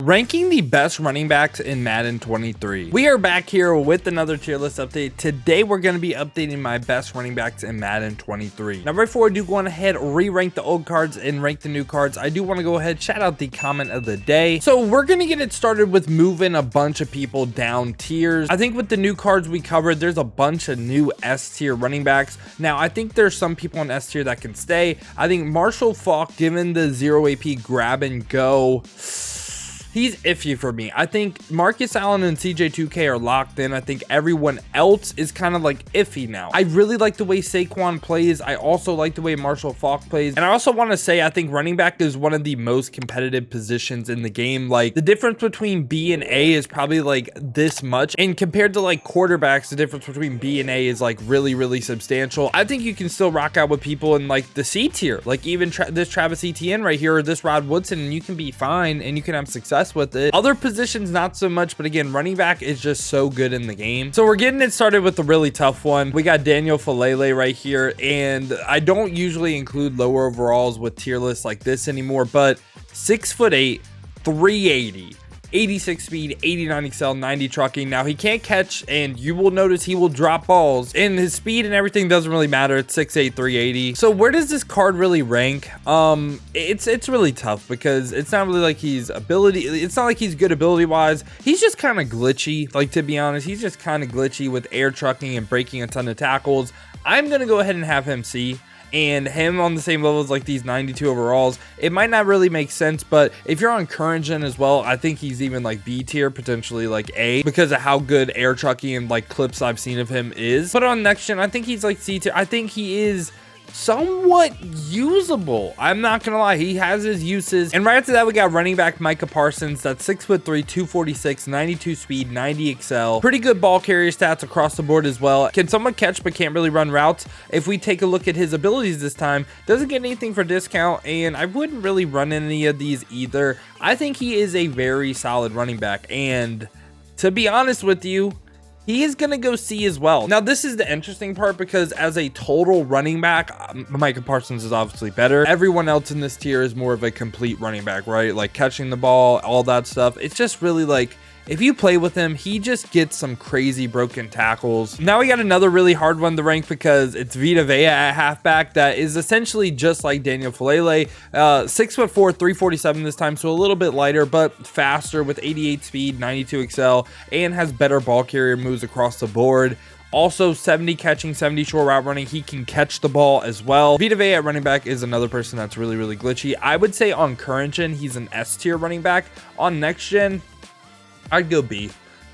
ranking the best running backs in Madden 23. We are back here with another tier list update. Today we're going to be updating my best running backs in Madden 23. Now before I do go on ahead, re-rank the old cards and rank the new cards, I do want to go ahead shout out the comment of the day. So we're going to get it started with moving a bunch of people down tiers. I think with the new cards we covered, there's a bunch of new S tier running backs. Now I think there's some people in S tier that can stay. I think Marshall Faulk, given the 0 AP grab and go, he's iffy for me. I think Marcus Allen and CJ2K are locked in. I think everyone else is kind of like iffy now. I really like the way Saquon plays. I also like the way Marshall Faulk plays. And I also want to say, I think running back is one of the most competitive positions in the game. Like the difference between B and A is probably like this much. And compared to like quarterbacks, the difference between B and A is like really, really substantial. I think you can still rock out with people in like the C tier, like even this Travis Etienne right here, or this Rod Woodson, and you can be fine and you can have success with it. Other positions not so much, but again, running back is just so good in the game. So we're getting it started with the really tough one. We got Daniel Helaire right here, and I don't usually include lower overalls with tier lists like this anymore, but 6'8", 380. 86 speed, 89 excel, 90 trucking. Now he can't catch, and you will notice he will drop balls, and his speed and everything doesn't really matter. It's 6'8", 380. So where does this card really rank? It's really tough because it's not really like it's not like he's good ability wise. He's just kind of glitchy. Like, to be honest, he's just kind of glitchy with air trucking and breaking a ton of tackles. I'm gonna go ahead and have him C, and him on the same level as like these 92 overalls. It might not really make sense, but if you're on current gen as well, I think he's even like B tier, potentially like A, because of how good air trucking and like clips I've seen of him is. But on next gen, I think he's like C tier. I think he is somewhat usable. I'm not gonna lie, he has his uses. And right after that, we got running back Micah Parsons. That's 6'3", 246, 92 speed, 90 excel. Pretty good ball carrier stats across the board as well. Can somewhat catch but can't really run routes. If we take a look at his abilities this time, doesn't get anything for discount, and I wouldn't really run any of these either. I think he is a very solid running back, and to be honest with you, he is going to go C as well. Now, this is the interesting part because as a total running back, Micah Parsons is obviously better. Everyone else in this tier is more of a complete running back, right? Like catching the ball, all that stuff. It's just really like, if you play with him, he just gets some crazy broken tackles. Now we got another really hard one to rank because it's Vita Vea at halfback that is essentially just like Daniel Helaire. 6'4", 347 this time, so a little bit lighter, but faster with 88 speed, 92 excel, and has better ball carrier moves across the board. Also 70 catching, 70 short route running. He can catch the ball as well. Vita Vea at running back is another person that's really, really glitchy. I would say on current gen, he's an S tier running back. On next gen, I'd go B.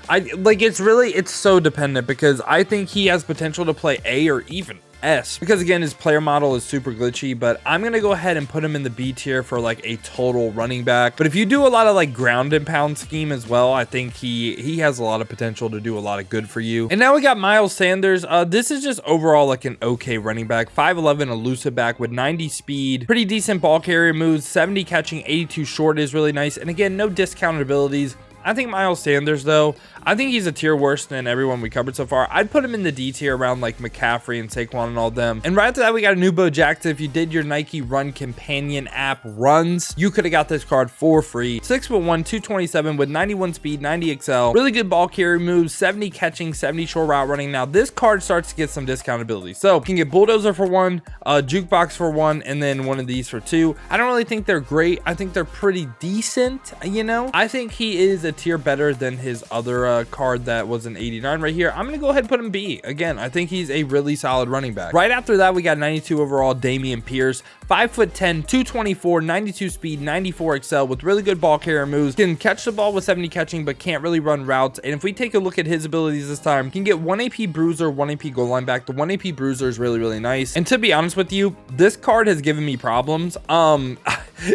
It's so dependent because I think he has potential to play A or even S, because again, his player model is super glitchy, but I'm going to go ahead and put him in the B tier for like a total running back. But if you do a lot of like ground and pound scheme as well, I think he has a lot of potential to do a lot of good for you. And now we got Miles Sanders. This is just overall like an okay running back. 5'11", elusive back with 90 speed, pretty decent ball carrier moves, 70 catching, 82 short is really nice. And again, no discounted abilities. I think Miles Sanders, though, I think he's a tier worse than everyone we covered so far. I'd put him in the D tier around like McCaffrey and Saquon and all them. And right after that, we got a new Bo Jackson. If you did your Nike Run Companion app runs, you could have got this card for free. 6'1", 227 with 91 speed, 90 excel. Really good ball carry moves, 70 catching, 70 short route running. Now, this card starts to get some discount ability. So, you can get Bulldozer for 1, Jukebox for 1, and then one of these for 2. I don't really think they're great. I think they're pretty decent, you know? I think he is a tier better than his other card that was an 89 right here. I'm gonna go ahead and put him B. Again, I think he's a really solid running back. Right after that, we got 92 overall Damien Pierce, 5'10", 224, 92 speed, 94 excel with really good ball carrier moves. Can catch the ball with 70 catching, but can't really run routes. And if we take a look at his abilities this time, can get 1 AP bruiser, 1 AP goal line back. The 1 AP bruiser is really, really nice. And to be honest with you, this card has given me problems.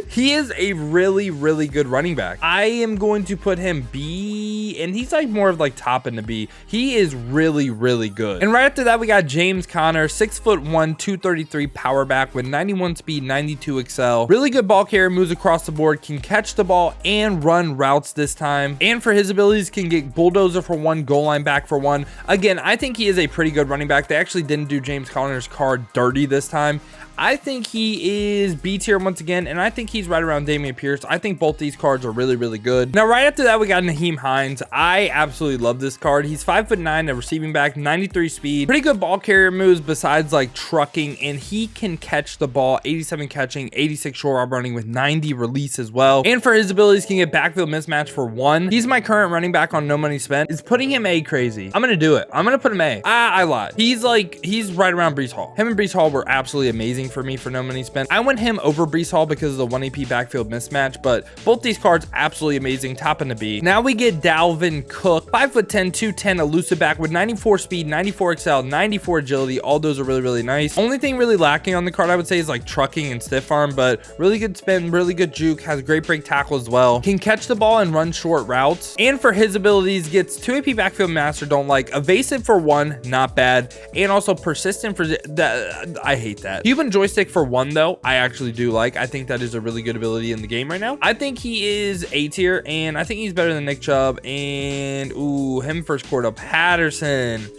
He is a really, really good running back. I am going to put him B, and he's like more of like top in the B. He is really, really good. And right after that, we got James Conner, 6'1", 233 power back with 91 speed, 92 excel. Really good ball carrier moves across the board, can catch the ball and run routes this time. And for his abilities, can get Bulldozer for 1, goal line back for 1. Again, I think he is a pretty good running back. They actually didn't do James Conner's card dirty this time. I think he is B tier once again, and I think he's right around Dameon Pierce. I think both these cards are really, really good. Now, right after that, we got Nyheim Hines. I absolutely love this card. He's 5'9", a receiving back, 93 speed, pretty good ball carrier moves besides like trucking, and he can catch the ball, 87 catching, 86 short route running with 90 release as well. And for his abilities, can get backfield mismatch for 1. He's my current running back on no money spent. Is putting him A crazy. I'm gonna do it. I'm gonna put him A. I lied. He's right around Breece Hall. Him and Breece Hall were absolutely amazing for me for no money spent. I went him over Breece Hall because of the 1 AP backfield mismatch, but both these cards absolutely amazing, top in the B. Now we get Dalvin Cook, 5'10", 210, elusive back with 94 speed, 94 excel, 94 agility. All those are really, really nice. Only thing really lacking on the card, I would say, is like trucking and stiff arm, but really good spin, really good juke, has great break tackle as well. Can catch the ball and run short routes. And for his abilities, gets 2 AP backfield master, don't like. Evasive for 1, not bad. And also persistent for that. I hate that. Human joystick for 1 though, I actually do like. I think that is a really good ability in the game right now. I think he is A tier, and I think he's better than Nick Chubb. And ooh, him first Cordarrelle Patterson.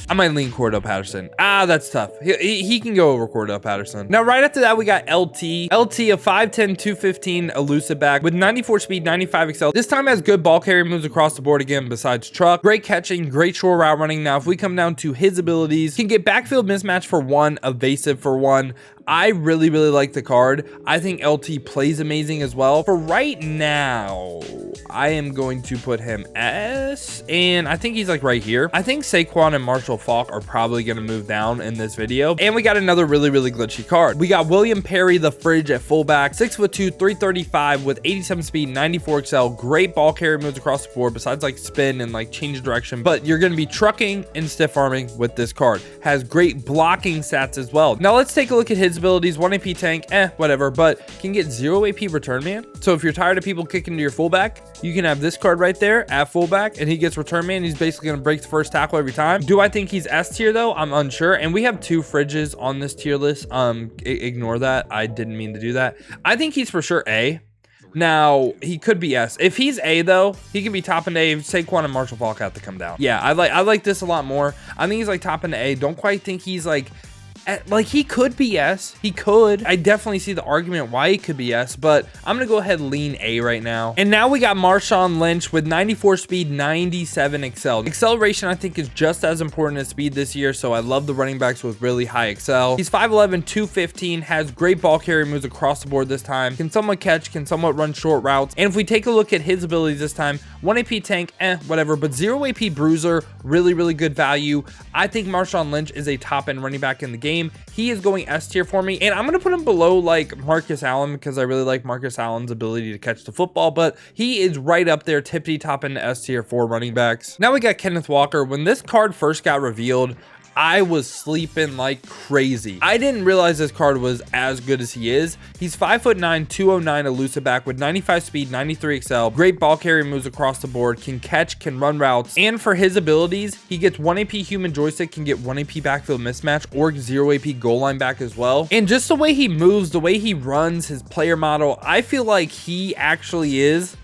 I might lean Cordarrelle Patterson. That's tough. He can go over Cordarrelle Patterson. Now, right after that, we got LT. LT, a 5'10", 215 elusive back with 94 speed, 95 excel. This time has good ball carry moves across the board again besides truck. Great catching, great short route running. Now, if we come down to his abilities, can get backfield mismatch for 1, evasive for 1. I really, really like the card. I think LT plays amazing as well. For right now, I am going to put him S, and I think he's like right here. I think Saquon and Marshall Faulk are probably going to move down in this video. And we got another really, really glitchy card. We got William Perry, the fridge at fullback, 6'2", 335 with 87 speed, 94 excel. Great ball carry moves across the board besides like spin and like change direction. But you're going to be trucking and stiff arming with this card. Has great blocking stats as well. Now let's take a look at his abilities. 1 AP tank, whatever, but can get 0 AP return man. So if you're tired of people kicking to your fullback, you can have this card right there at fullback, and he gets return man. He's basically going to break the first tackle every time. Do I think he's S tier though? I'm unsure. And we have 2 fridges on this tier list. Ignore that. I didn't mean to do that. I think he's for sure A. Now, he could be S. If he's A, though, he can be top in A. Saquon and Marshall Faulk have to come down. Yeah, I like this a lot more. I think he's like top in A. Don't quite think he's like he could be S. He could. I definitely see the argument why he could be S, but I'm going to go ahead and lean A right now. And now we got Marshawn Lynch with 94 speed, 97 excel. Acceleration, I think, is just as important as speed this year, so I love the running backs with really high excel. He's 5'11", 215, has great ball carry moves across the board this time, can somewhat catch, can somewhat run short routes. And if we take a look at his abilities this time, 1 AP tank, whatever, but 0 AP bruiser, really, really good value. I think Marshawn Lynch is a top-end running back in the game. He is going S tier for me, and I'm going to put him below like Marcus Allen because I really like Marcus Allen's ability to catch the football, but he is right up there, tippity top in S tier for running backs. Now we got Kenneth Walker. When this card first got revealed, I was sleeping like crazy. I didn't realize this card was as good as he is. He's 5'9", 209 elusive back with 95 speed, 93 excel. Great ball carry moves across the board, can catch, can run routes. And for his abilities, he gets 1 AP human joystick, can get 1 AP backfield mismatch, or 0 AP goal line back as well. And just the way he moves, the way he runs, his player model, I feel like he actually is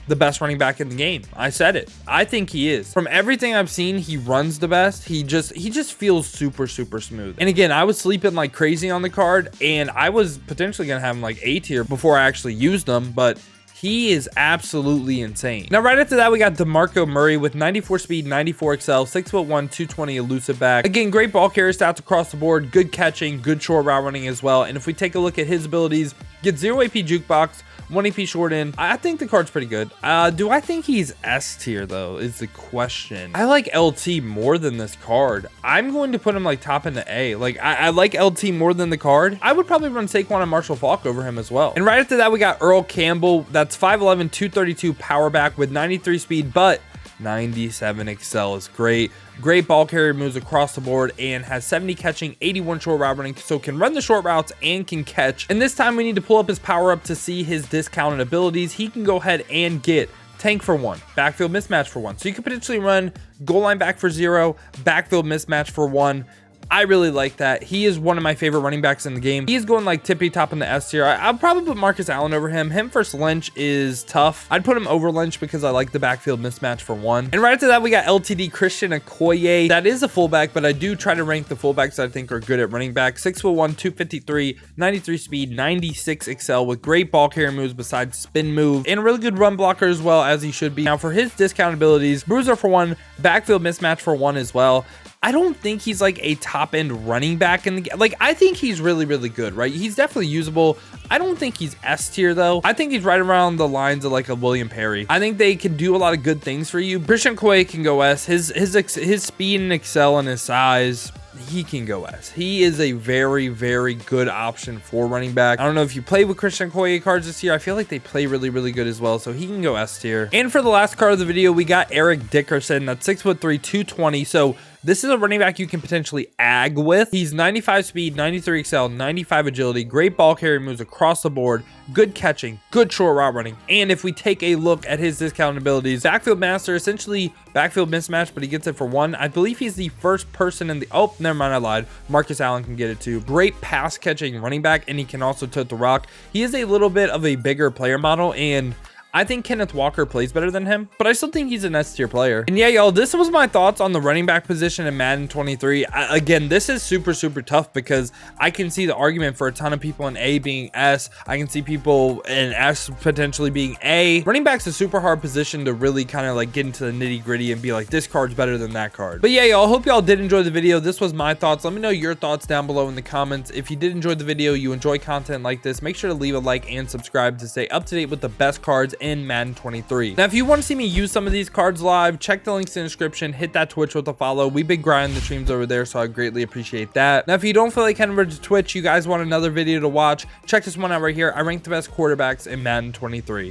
the best running back in the game. I said it. I think he is. From everything I've seen, he runs the best. He just feels super, super smooth. And again, I was sleeping like crazy on the card, and I was potentially gonna have him like A tier before I actually used them, but he is absolutely insane. Now, right after that, we got DeMarco Murray with 94 speed, 94 excel, 6'1", 220 elusive back. Again, great ball carrier stats across the board, good catching, good short route running as well. And if we take a look at his abilities, get 0 AP jukebox, 1 AP short end. I think the card's pretty good. Do I think he's S tier though is the question. I like LT more than this card. I'm going to put him like top into A. Like I like LT more than the card. I would probably run Saquon and Marshall Faulk over him as well. And right after that, we got Earl Campbell. That's 5'11", 232 power back with 93 speed, but 97 excel is great. Great ball carrier moves across the board and has 70 catching, 81 short route running, so can run the short routes and can catch. And this time we need to pull up his power up to see his discounted abilities. He can go ahead and get tank for 1, backfield mismatch for 1. So you could potentially run goal line back for 0, backfield mismatch for 1. I really like that. He is one of my favorite running backs in the game. He is going like tippy top in the S tier. I'll probably put Marcus Allen over him. Him versus Lynch is tough. I'd put him over Lynch because I like the backfield mismatch for one. And right after that, we got LTD Christian Okoye. That is a fullback, but I do try to rank the fullbacks that I think are good at running back. 6'1", 253, 93 speed, 96 excel with great ball carrier moves besides spin move, and a really good run blocker as well, as he should be. Now for his discount abilities, bruiser for one, backfield mismatch for one as well. I don't think he's like a top end running back in the game. Like, I think he's really, really good, right? He's definitely usable. I don't think he's S tier though. I think he's right around the lines of like a William Perry. I think they can do a lot of good things for you. Christian Okoye can go S. His speed and excel and his size, he can go S. He is a very, very good option for running back. I don't know if you play with Christian Okoye cards this year. I feel like they play really, really good as well. So he can go S tier. And for the last card of the video, we got Eric Dickerson. That's 6'3", 220. So this is a running back you can potentially ag with. He's 95 speed, 93 excel, 95 agility, great ball carry moves across the board, good catching, good short route running. And if we take a look at his discount abilities, backfield master, essentially backfield mismatch, but he gets it for one. I believe he's the first person in the, oh, never mind, I lied. Marcus Allen can get it too. Great pass catching running back, and he can also tote the rock. He is a little bit of a bigger player model, and I think Kenneth Walker plays better than him, but I still think he's an S tier player. And yeah, y'all, this was my thoughts on the running back position in Madden 23. Again, this is super, super tough because I can see the argument for a ton of people in A being S. I can see people in S potentially being A. Running back's a super hard position to really kind of like get into the nitty gritty and be like, this card's better than that card. But yeah, y'all, hope y'all did enjoy the video. This was my thoughts. Let me know your thoughts down below in the comments. If you did enjoy the video, you enjoy content like this, make sure to leave a like and subscribe to stay up to date with the best cards in Madden 23. Now, if you want to see me use some of these cards live, check the links in the description, hit that Twitch with a follow. We've been grinding the streams over there, so I greatly appreciate that. Now, if you don't feel like heading over to Twitch, you guys want another video to watch, check this one out right here. I rank the best quarterbacks in Madden 23.